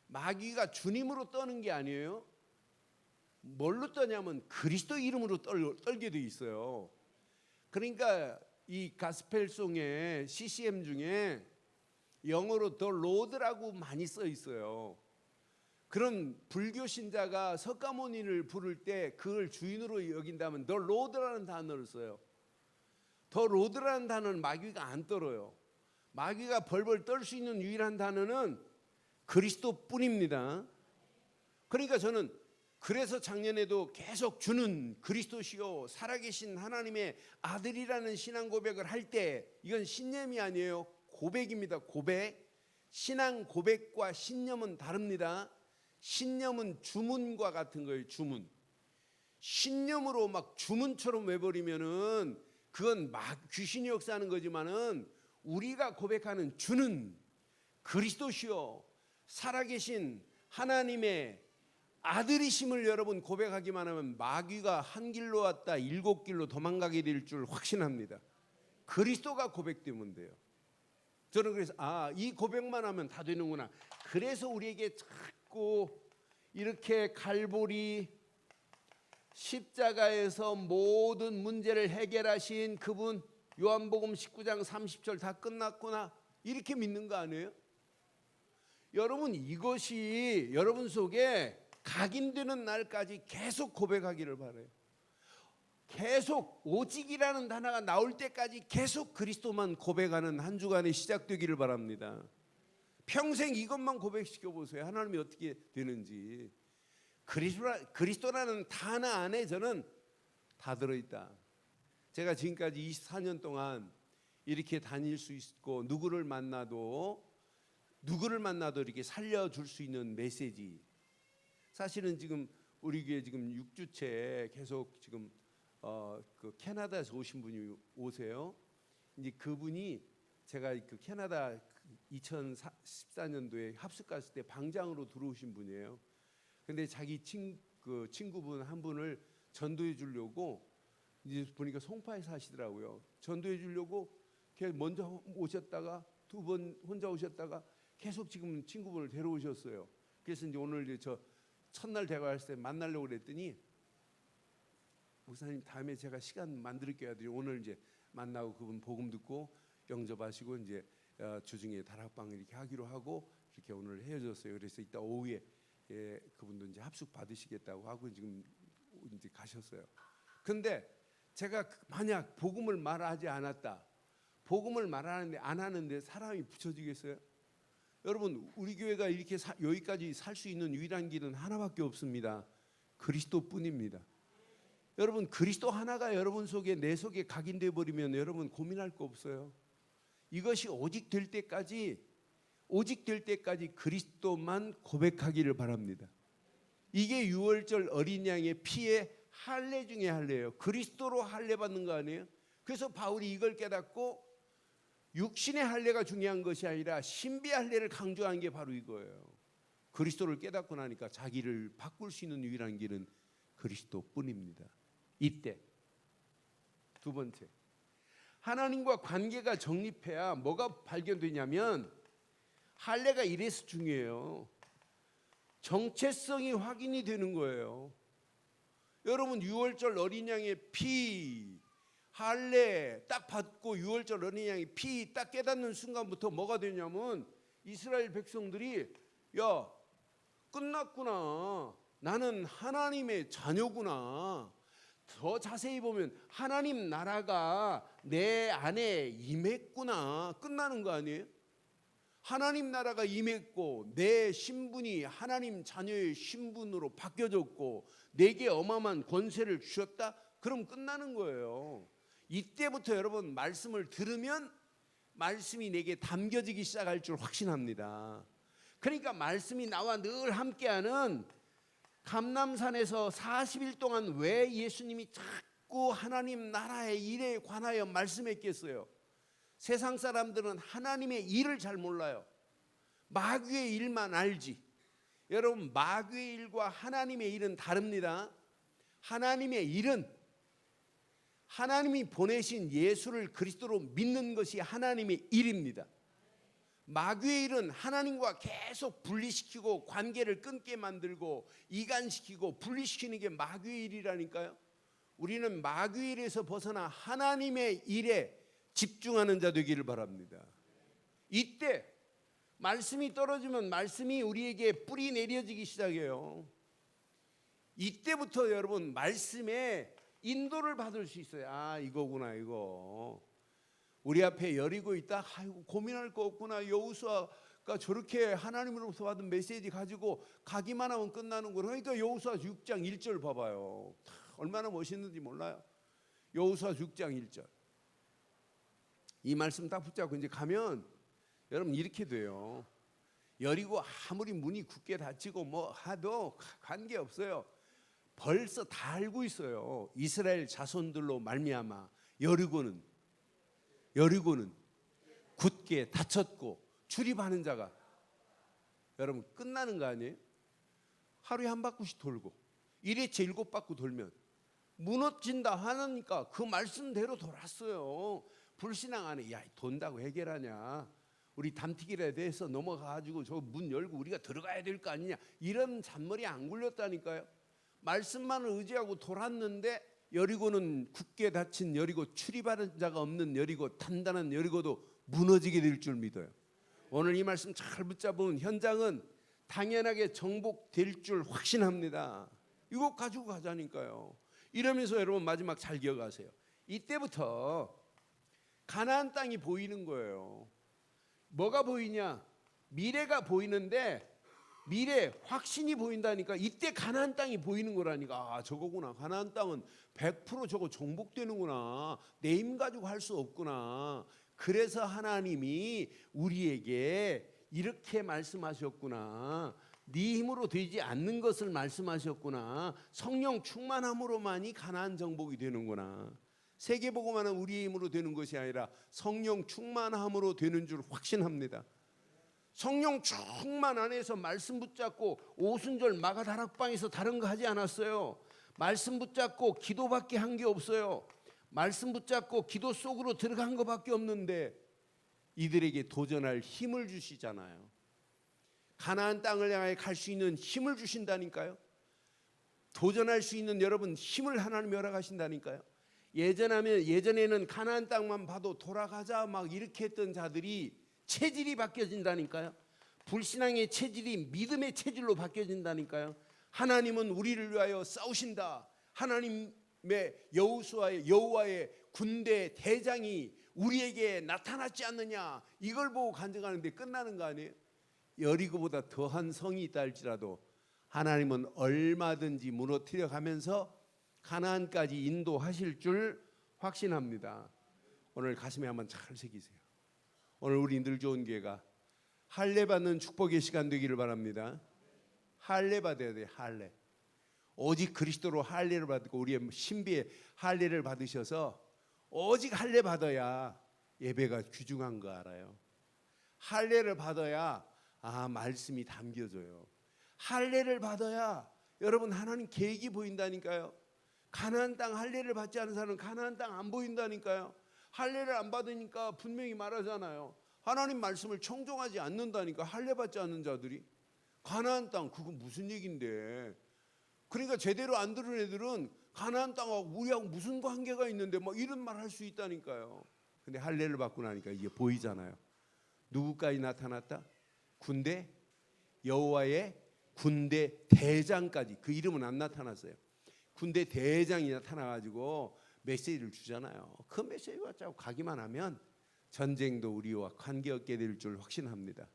마귀가 주님으로 떠는 게 아니에요. 뭘로 떠냐면 그리스도 이름으로 떨게 돼 있어요. 그러니까 이 가스펠송의 CCM 중에 영어로 The Lord라고 많이 써 있어요. 그런 불교 신자가 석가모니를 부를 때 그걸 주인으로 여긴다면 The Lord라는 단어를 써요. The Lord라는 단어는 마귀가 안 떨어요. 마귀가 벌벌 떨 수 있는 유일한 단어는 그리스도뿐입니다. 그러니까 저는 그래서 작년에도 계속 주는 그리스도시요 살아계신 하나님의 아들이라는 신앙 고백을 할 때, 이건 신념이 아니에요. 고백입니다. 고백. 신앙 고백과 신념은 다릅니다. 신념은 주문과 같은 거예요. 주문. 신념으로 막 주문처럼 외버리면은 그건 막 귀신이 역사하는 거지만은, 우리가 고백하는 주는 그리스도시요 살아계신 하나님의 아들이심을 여러분 고백하기만 하면 마귀가 한 길로 왔다 7길로 도망가게 될 줄 확신합니다. 그리스도가 고백되면 돼요. 저는 그래서 이 고백만 하면 다 되는구나. 그래서 우리에게 자꾸 이렇게 갈보리 십자가에서 모든 문제를 해결하신 그분, 요한복음 19장 30절 다 끝났구나, 이렇게 믿는 거 아니에요? 여러분, 이것이 여러분 속에 각인되는 날까지 계속 고백하기를 바라요. 계속 오직이라는 단어가 나올 때까지 계속 그리스도만 고백하는 한 주간이 시작되기를 바랍니다. 평생 이것만 고백시켜 보세요. 하나님이 어떻게 되는지. 그리스도라는 단어 안에 저는 다 들어있다. 제가 지금까지 24년 동안 이렇게 다닐 수 있고 누구를 만나도 이렇게 살려줄 수 있는 메시지. 사실은 지금 우리 교회 지금 6주째 계속 지금 그 캐나다에서 오신 분이 오세요. 이제 그분이 제가 그 캐나다 2014년도에 합숙 갔을 때 방장으로 들어오신 분이에요. 근데 자기 친구분 한 분을 전도해 주려고 이제 보니까 송파에 사시더라고요. 전도해 주려고 먼저 오셨다가 두 번 혼자 오셨다가 계속 지금 친구분을 데려오셨어요. 그래서 이제 오늘 이제 저 첫날 대화할 때 만나려고 그랬더니, 목사님 다음에 제가 시간 만들게요. 오늘 이제 만나고 그분 복음 듣고 영접하시고 이제 주중에 다락방 이렇게 하기로 하고 이렇게 오늘 헤어졌어요. 그래서 이따 오후에 그분도 이제 합숙 받으시겠다고 하고 지금 이제 가셨어요. 근데 제가 만약 복음을 말하지 않았다, 복음을 말하는데 안 하는데 사람이 붙여지겠어요? 여러분, 우리 교회가 이렇게 여기까지 살 수 있는 유일한 길은 하나밖에 없습니다. 그리스도뿐입니다. 여러분, 그리스도 하나가 여러분 속에, 내 속에 각인돼 버리면 여러분 고민할 거 없어요. 이것이 오직 될 때까지 그리스도만 고백하기를 바랍니다. 이게 유월절 어린 양의 피의 할례 중에 할례예요. 그리스도로 할례 받는 거 아니에요? 그래서 바울이 이걸 깨닫고 육신의 할례가 중요한 것이 아니라 신비의 할례를 강조한 게 바로 이거예요. 그리스도를 깨닫고 나니까 자기를 바꿀 수 있는 유일한 길은 그리스도뿐입니다. 이때 두 번째, 하나님과 관계가 정립해야 뭐가 발견되냐면, 할례가 이래서 중요해요. 정체성이 확인이 되는 거예요. 여러분, 유월절 어린 양의 피, 할례 딱 받고 유월절 어린 양의 피 딱 깨닫는 순간부터 뭐가 되냐면, 이스라엘 백성들이 야, 끝났구나, 나는 하나님의 자녀구나. 더 자세히 보면 하나님 나라가 내 안에 임했구나, 끝나는 거 아니에요? 하나님 나라가 임했고 내 신분이 하나님 자녀의 신분으로 바뀌어졌고 내게 어마어마한 권세를 주셨다, 그럼 끝나는 거예요. 이때부터 여러분 말씀을 들으면 말씀이 내게 담겨지기 시작할 줄 확신합니다. 그러니까 말씀이 나와 늘 함께하는 감람산에서 40일 동안 왜 예수님이 자꾸 하나님 나라의 일에 관하여 말씀했겠어요? 세상 사람들은 하나님의 일을 잘 몰라요. 마귀의 일만 알지. 여러분, 마귀의 일과 하나님의 일은 다릅니다. 하나님의 일은 하나님이 보내신 예수를 그리스도로 믿는 것이 하나님의 일입니다. 마귀의 일은 하나님과 계속 분리시키고 관계를 끊게 만들고 이간시키고 분리시키는 게 마귀의 일이라니까요. 우리는 마귀의 일에서 벗어나 하나님의 일에 집중하는 자 되기를 바랍니다. 이때 말씀이 떨어지면 말씀이 우리에게 뿌리 내려지기 시작해요. 이때부터 여러분 말씀에 인도를 받을 수 있어요. 아, 이거구나, 이거. 우리 앞에 여리고 있다. 아이고, 고민할 거 없구나. 여호수아가 저렇게 하나님으로부터 받은 메시지 가지고 가기만 하면 끝나는구나. 그러니까 여호수아 6장 1절 봐봐요. 얼마나 멋있는지 몰라요. 여호수아 6장 1절. 이 말씀 딱 붙잡고 이제 가면 여러분 이렇게 돼요. 여리고 아무리 문이 굳게 닫히고 뭐 하도 관계없어요. 벌써 다 알고 있어요. 이스라엘 자손들로 말미암아 여리고는 굳게 닫혔고 출입하는 자가 여러분 끝나는 거 아니에요? 하루에 한 바퀴씩 돌고 1회째 7바퀴 돌면 무너진다 하니까 그 말씀대로 돌았어요. 불신앙 안에 야, 돈다고 해결하냐? 우리 담티기에 대해서 넘어가가지고 저 문 열고 우리가 들어가야 될 거 아니냐? 이런 잔머리 안 굴렸다니까요. 말씀만을 의지하고 돌았는데 여리고는 굳게 닫힌 여리고 출입하는 자가 없는 여리고 단단한 여리고도 무너지게 될 줄 믿어요. 오늘 이 말씀 잘 붙잡으면 현장은 당연하게 정복될 줄 확신합니다. 이거 가지고 가자니까요. 이러면서 여러분 마지막 잘 기억하세요. 이때부터 가나안 땅이 보이는 거예요. 뭐가 보이냐? 미래가 보이는데 미래 확신이 보인다니까. 이때 가나안 땅이 보이는 거라니까. 아, 저거구나. 가나안 땅은 100% 저거 정복되는구나. 내 힘 가지고 할 수 없구나. 그래서 하나님이 우리에게 이렇게 말씀하셨구나. 네 힘으로 되지 않는 것을 말씀하셨구나. 성령 충만함으로만이 가나안 정복이 되는구나. 세계복음화는 우리의 힘으로 되는 것이 아니라 성령 충만함으로 되는 줄 확신합니다. 성령 충만 안에서 말씀 붙잡고 오순절 마가다락방에서 다른 거 하지 않았어요. 말씀 붙잡고 기도밖에 한 게 없어요. 말씀 붙잡고 기도 속으로 들어간 것밖에 없는데 이들에게 도전할 힘을 주시잖아요. 가나안 땅을 향해 갈 수 있는 힘을 주신다니까요. 도전할 수 있는 여러분 힘을 하나님 열어가신다니까요. 예전에는 가나안 땅만 봐도 돌아가자 막 이렇게 했던 자들이 체질이 바뀌어진다니까요. 불신앙의 체질이 믿음의 체질로 바뀌어진다니까요. 하나님은 우리를 위하여 싸우신다. 하나님의 여호와의 군대 대장이 우리에게 나타났지 않느냐. 이걸 보고 간증하는데 끝나는 거 아니에요? 여리고보다 더한 성이 있다 할지라도 하나님은 얼마든지 무너뜨려 가면서 가나안까지 인도하실 줄 확신합니다. 오늘 가슴에 한번 잘 새기세요. 오늘 우리 늘 좋은 교회가 할례 받는 축복의 시간 되기를 바랍니다. 할례 받아야 돼요. 할례. 오직 그리스도로 할례를 받고 우리의 신비의 할례를 받으셔서 오직 할례 받아야 예배가 귀중한 거 알아요. 할례를 받아야 말씀이 담겨져요. 할례를 받아야 여러분 하나님 계획이 보인다니까요. 가나안 땅 할례를 받지 않은 사람은 가나안 땅 안 보인다니까요. 할례를 안 받으니까 분명히 말하잖아요. 하나님 말씀을 청종하지 않는다니까. 할례 받지 않는 자들이 가나안 땅 그거 무슨 얘긴데. 그러니까 제대로 안 들은 애들은 가나안 땅하고 우리하고 무슨 관계가 있는데 막 이런 말 할 수 있다니까요. 근데 할례를 받고 나니까 이게 보이잖아요. 누구까지 나타났다? 군대 여호와의 군대 대장까지. 그 이름은 안 나타났어요. 군대 대장이 나타나가지고 메시지를 주잖아요. 그 메시지 받자고 가기만 하면 전쟁도 우리와 관계없게 될 줄 확신합니다.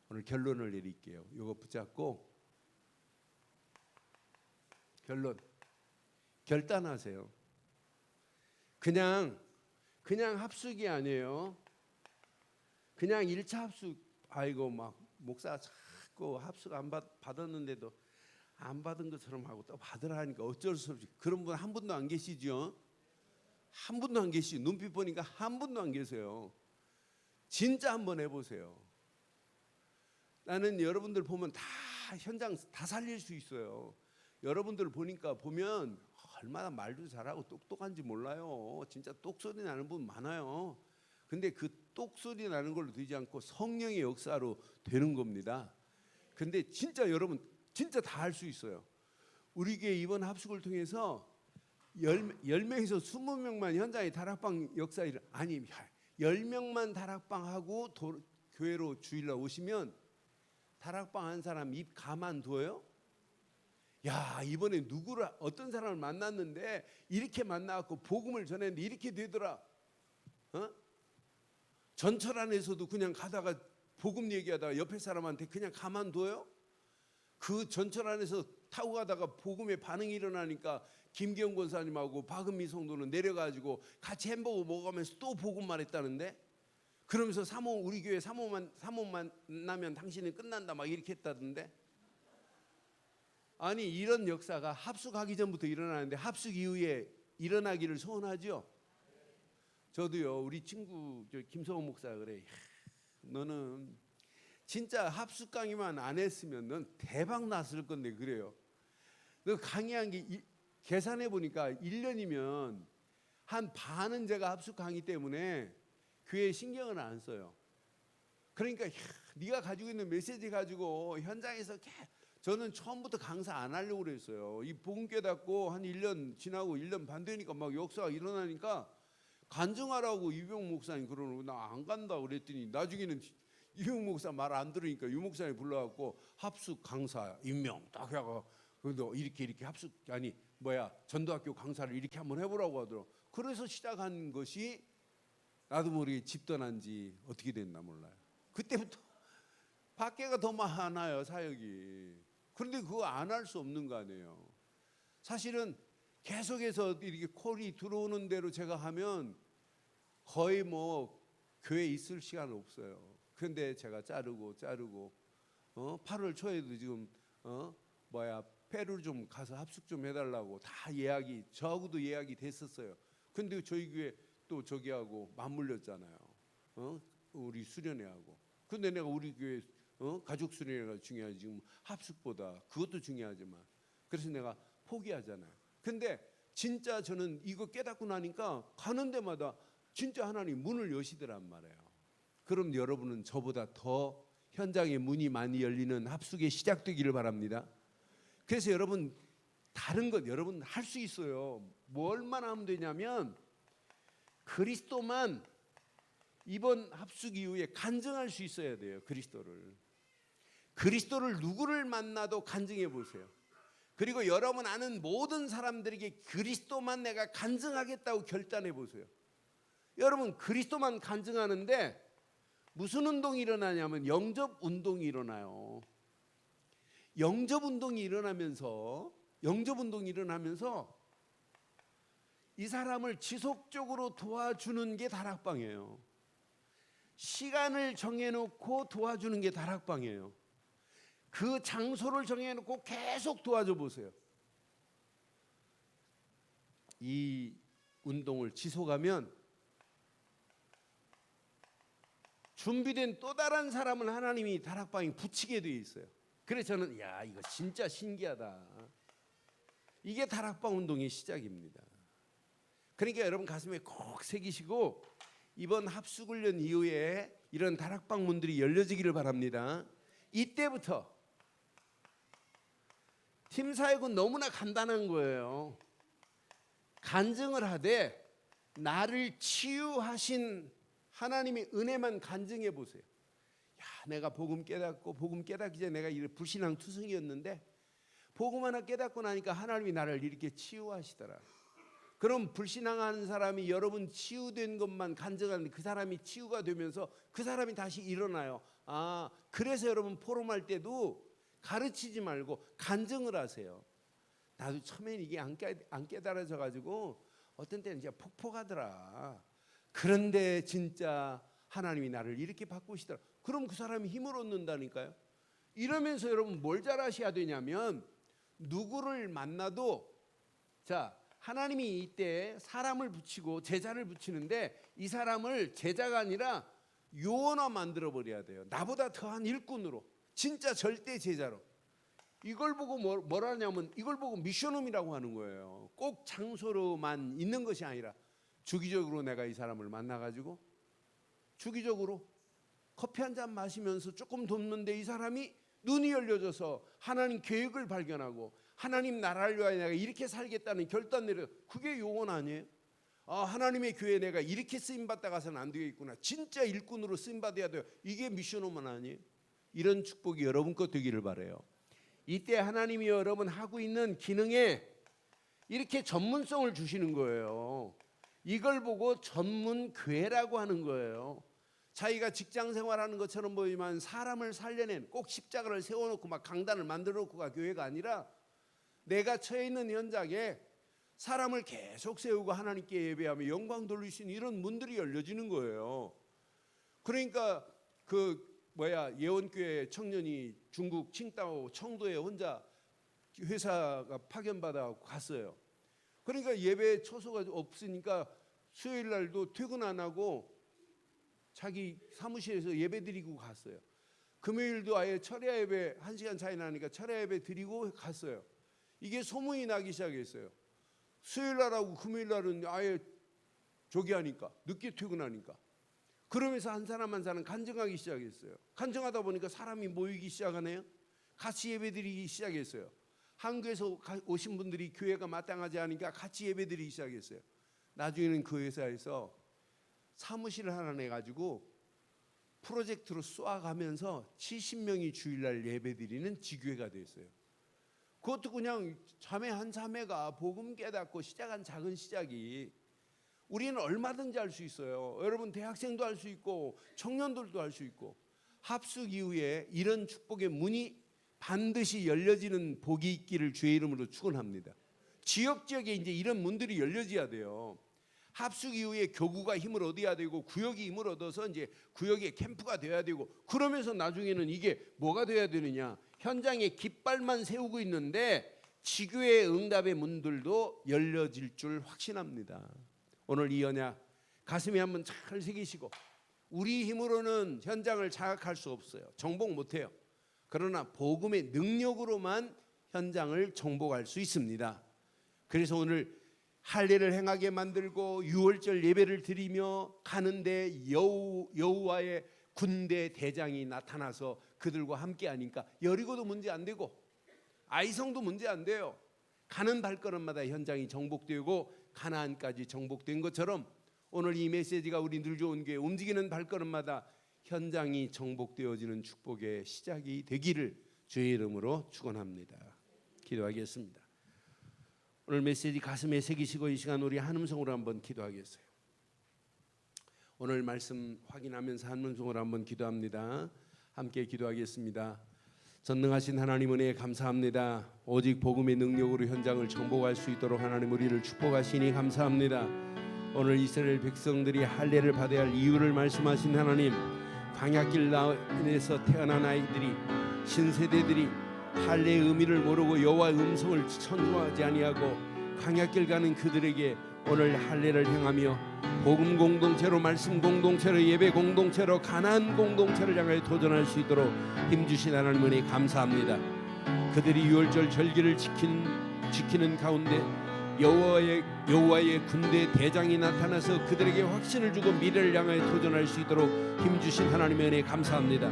오늘 결론을 내릴게요. 이거 붙잡고 결론 결단하세요. 그냥 합숙이 아니에요. 그냥 1차 합숙, 아이고 막 목사가 자꾸 합숙 안 받았는데도 안 받은 것처럼 하고 또 받으라 하니까 어쩔 수 없이. 그런 분 한 분도 안 계시죠? 한 분도 안 계시. 눈빛 보니까 한 분도 안 계세요. 진짜 한번 해보세요. 나는 여러분들 보면 다 현장 다 살릴 수 있어요. 여러분들 보면 얼마나 말도 잘하고 똑똑한지 몰라요. 진짜 똑소리 나는 분 많아요. 근데 그 똑소리 나는 걸로 되지 않고 성령의 역사로 되는 겁니다. 근데 진짜 여러분 진짜 다 할 수 있어요. 우리 교회 이번 합숙을 통해서 10명에서 20명만 현장에 다락방 역사 일을, 아니 10명만 다락방하고 교회로 주일날 오시면 다락방 한 사람 입 가만둬요? 야, 이번에 누구를 어떤 사람을 만났는데 이렇게 만나갖고 복음을 전했는데 이렇게 되더라. 전철 안에서도 그냥 가다가 복음 얘기하다가 옆에 사람한테 그냥 가만둬요? 그 전철 안에서 타고 가다가 복음에 반응이 일어나니까 김기영 권사님하고 박은미 성도는 내려가지고 같이 햄버거 먹으면서 또 복음만 했다는데, 그러면서 우리 교회 사모만 만나면 당신은 끝난다 막 이렇게 했다던데. 아니 이런 역사가 합숙하기 전부터 일어나는데 합숙 이후에 일어나기를 소원하죠. 저도요, 우리 친구 김성호 목사가 그래. 너는 진짜 합숙 강의만 안 했으면 넌 대박 났을 건데 그래요. 너 강의한 게 계산해 보니까 1년이면 한 반은 제가 합숙 강의 때문에 교회에 신경을 안 써요. 그러니까 네가 가지고 있는 메시지 가지고 현장에서 저는 처음부터 강사 안 하려고 그랬어요. 이 복음 깨닫고 한 1년 지나고 1년 반 되니까 막 역사가 일어나니까 간증하라고 유병 목사님 그러는 거 나 안 간다 그랬더니 나중에는 유병 목사 말 안 들으니까 유 목사님 불러갖고 합숙 강사 임명 딱 해가 그래도 이렇게 합숙 전도학교 강사를 이렇게 한번 해보라고 하더라고. 그래서 시작한 것이 나도 모르게 집 떠난 지 어떻게 됐나 몰라요. 그때부터 밖에가 더 많아요 사역이. 그런데 그거 안 할 수 없는 거 아니에요. 사실은 계속해서 이렇게 콜이 들어오는 대로 제가 하면 거의 뭐 교회에 있을 시간 없어요. 그런데 제가 자르고 8월 초에도 지금 페루 좀 가서 합숙 좀 해달라고 다 저하고도 예약이 됐었어요. 근데 저희 교회 또 저기하고 맞물렸잖아요. 우리 수련회하고. 근데 내가 우리 교회 가족 수련회가 중요하지 지금 합숙보다 그것도 중요하지만, 그래서 내가 포기하잖아요. 근데 진짜 저는 이거 깨닫고 나니까 가는 데마다 진짜 하나님 문을 여시더란 말이에요. 그럼 여러분은 저보다 더 현장에 문이 많이 열리는 합숙이 시작되기를 바랍니다. 그래서 여러분 다른 것 여러분 할 수 있어요. 뭘만 하면 되냐면 그리스도만 이번 합숙 이후에 간증할 수 있어야 돼요. 그리스도를 누구를 만나도 간증해 보세요. 그리고 여러분 아는 모든 사람들에게 그리스도만 내가 간증하겠다고 결단해 보세요. 여러분 그리스도만 간증하는데 무슨 운동이 일어나냐면 영접 운동이 일어나요. 영접 운동이 일어나면서 이 사람을 지속적으로 도와주는 게 다락방이에요. 시간을 정해놓고 도와주는 게 다락방이에요. 그 장소를 정해놓고 계속 도와줘 보세요. 이 운동을 지속하면 준비된 또 다른 사람을 하나님이 다락방에 붙이게 되어 있어요. 그래서 저는 이거 진짜 신기하다. 이게 다락방 운동의 시작입니다. 그러니까 여러분 가슴에 꼭 새기시고 이번 합숙훈련 이후에 이런 다락방 문들이 열려지기를 바랍니다. 이때부터 팀 사역은 너무나 간단한 거예요. 간증을 하되 나를 치유하신 하나님의 은혜만 간증해 보세요. 내가 복음 깨닫기 전에 내가 이런 불신앙 투성이었는데 복음 하나 깨닫고 나니까 하나님이 나를 이렇게 치유하시더라. 그럼 불신앙하는 사람이 여러분 치유된 것만 간증하는데 그 사람이 치유가 되면서 그 사람이 다시 일어나요. 그래서 여러분 포럼할 때도 가르치지 말고 간증을 하세요. 나도 처음엔 이게 안 깨달아져 가지고 어떤 때는 이제 폭포가더라. 그런데 진짜 하나님이 나를 이렇게 바꾸시더라. 그럼 그 사람이 힘을 얻는다니까요. 이러면서 여러분 뭘 잘하셔야 되냐면, 누구를 만나도 자, 하나님이 이때 사람을 붙이고 제자를 붙이는데, 이 사람을 제자가 아니라 요원화 만들어 버려야 돼요. 나보다 더한 일꾼으로, 진짜 절대 제자로. 이걸 보고 뭐라냐면, 이걸 보고 미션홈이라고 하는 거예요. 꼭 장소로만 있는 것이 아니라 주기적으로 내가 이 사람을 만나가지고 주기적으로 커피 한 잔 마시면서 조금 돕는데, 이 사람이 눈이 열려져서 하나님 계획을 발견하고 하나님 나라를 위하여 내가 이렇게 살겠다는 결단 내려. 그게 요원 아니에요? 하나님의 교회에 내가 이렇게 쓰임받다 가서는 안 되겠구나. 진짜 일꾼으로 쓰임받아야 돼요. 이게 미션홈은 아니에요? 이런 축복이 여러분 것 되기를 바라요. 이때 하나님이 여러분 하고 있는 기능에 이렇게 전문성을 주시는 거예요. 이걸 보고 전문교회라고 하는 거예요. 자기가 직장 생활하는 것처럼 보이지만 사람을 살려낸, 꼭 십자가를 세워놓고 막 강단을 만들어 놓고가 교회가 아니라, 내가 처해 있는 현장에 사람을 계속 세우고 하나님께 예배하며 영광 돌릴 수 있는 이런 문들이 열려지는 거예요. 그러니까 예원교회 청년이 중국 칭다오 청도에 혼자 회사가 파견받아 갔어요. 그러니까 예배 처소가 없으니까 수요일 날도 퇴근 안 하고 자기 사무실에서 예배 드리고 갔어요. 금요일도 아예 철야 예배 1시간 차이 나니까 철야 예배 드리고 갔어요. 이게 소문이 나기 시작했어요. 수요일 날하고 금요일 날은 아예 하니까, 늦게 퇴근하니까. 그러면서 한 사람 한 사람 간증하기 시작했어요. 간증하다 보니까 사람이 모이기 시작하네요. 같이 예배 드리기 시작했어요. 한국에서 오신 분들이 교회가 마땅하지 않으니까 같이 예배 드리기 시작했어요. 나중에는 그 회사에서 사무실을 하나 내가지고 프로젝트로 쏘아가면서 70명이 주일날 예배 드리는 지교회가 됐어요. 그것도 그냥 자매 한 자매가 복음 깨닫고 시작한 작은 시작이, 우리는 얼마든지 할 수 있어요. 여러분 대학생도 할 수 있고 청년들도 할 수 있고, 합숙 이후에 이런 축복의 문이 반드시 열려지는 복이 있기를 주의 이름으로 축원합니다. 지역에 이제 이런 문들이 열려져야 돼요. 합숙 이후에 교구가 힘을 얻어야 되고, 구역이 힘을 얻어서 이제 구역의 캠프가 돼야 되고, 그러면서 나중에는 이게 뭐가 돼야 되느냐, 현장에 깃발만 세우고 있는데 지교의 응답의 문들도 열려질 줄 확신합니다. 오늘 이 언약 가슴에 한번 잘 새기시고, 우리 힘으로는 현장을 장악할 수 없어요. 정복 못해요. 그러나 복음의 능력으로만 현장을 정복할 수 있습니다. 그래서 오늘 할례를 행하게 만들고 유월절 예배를 드리며 가는데 여호와의 군대 대장이 나타나서 그들과 함께 하니까 여리고도 문제 안 되고 아이성도 문제 안 돼요. 가는 발걸음마다 현장이 정복되고 가나안까지 정복된 것처럼, 오늘 이 메시지가 우리 늘 좋은 교회 움직이는 발걸음마다 현장이 정복되어지는 축복의 시작이 되기를 주의 이름으로 축원합니다. 기도하겠습니다. 오늘 메시지 가슴에 새기시고 이 시간 우리 한 음성으로 한번 기도하겠어요. 오늘 말씀 확인하면서 한 음성으로 한번 기도합니다. 함께 기도하겠습니다. 전능하신 하나님 은혜에 감사합니다. 오직 복음의 능력으로 현장을 정복할 수 있도록 하나님 우리를 축복하시니 감사합니다. 오늘 이스라엘 백성들이 할례를 받아야 할 이유를 말씀하신 하나님, 광야길 나인에서 태어난 아이들이, 신세대들이 할례의 의미를 모르고 여호와의 음성을 청중하지 아니하고 광야길 가는 그들에게 오늘 할례를 행하며 복음 공동체로, 말씀 공동체로, 예배 공동체로, 가나안 공동체를 향하여 도전할 수 있도록 힘주신 하나님 은혜 감사합니다. 그들이 유월절 절기를 지키는 가운데 여호와의 군대 대장이 나타나서 그들에게 확신을 주고 미래를 향하여 도전할 수 있도록 힘주신 하나님의 은혜 감사합니다.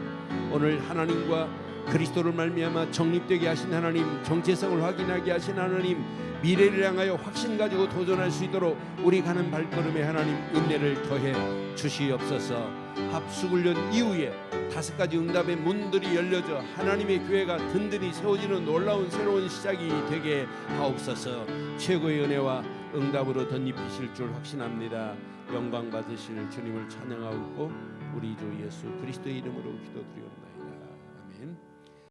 오늘 하나님과 그리스도를 말미암아 정립되게 하신 하나님, 정체성을 확인하게 하신 하나님, 미래를 향하여 확신 가지고 도전할 수 있도록 우리 가는 발걸음에 하나님 은혜를 더해 주시옵소서. 합숙훈련 이후에 5가지 응답의 문들이 열려져 하나님의 교회가 든든히 세워지는 놀라운 새로운 시작이 되게 하옵소서. 최고의 은혜와 응답으로 덧입히실 줄 확신합니다. 영광 받으실 주님을 찬양하고 우리 주 예수 그리스도의 이름으로 기도드리옵나이다.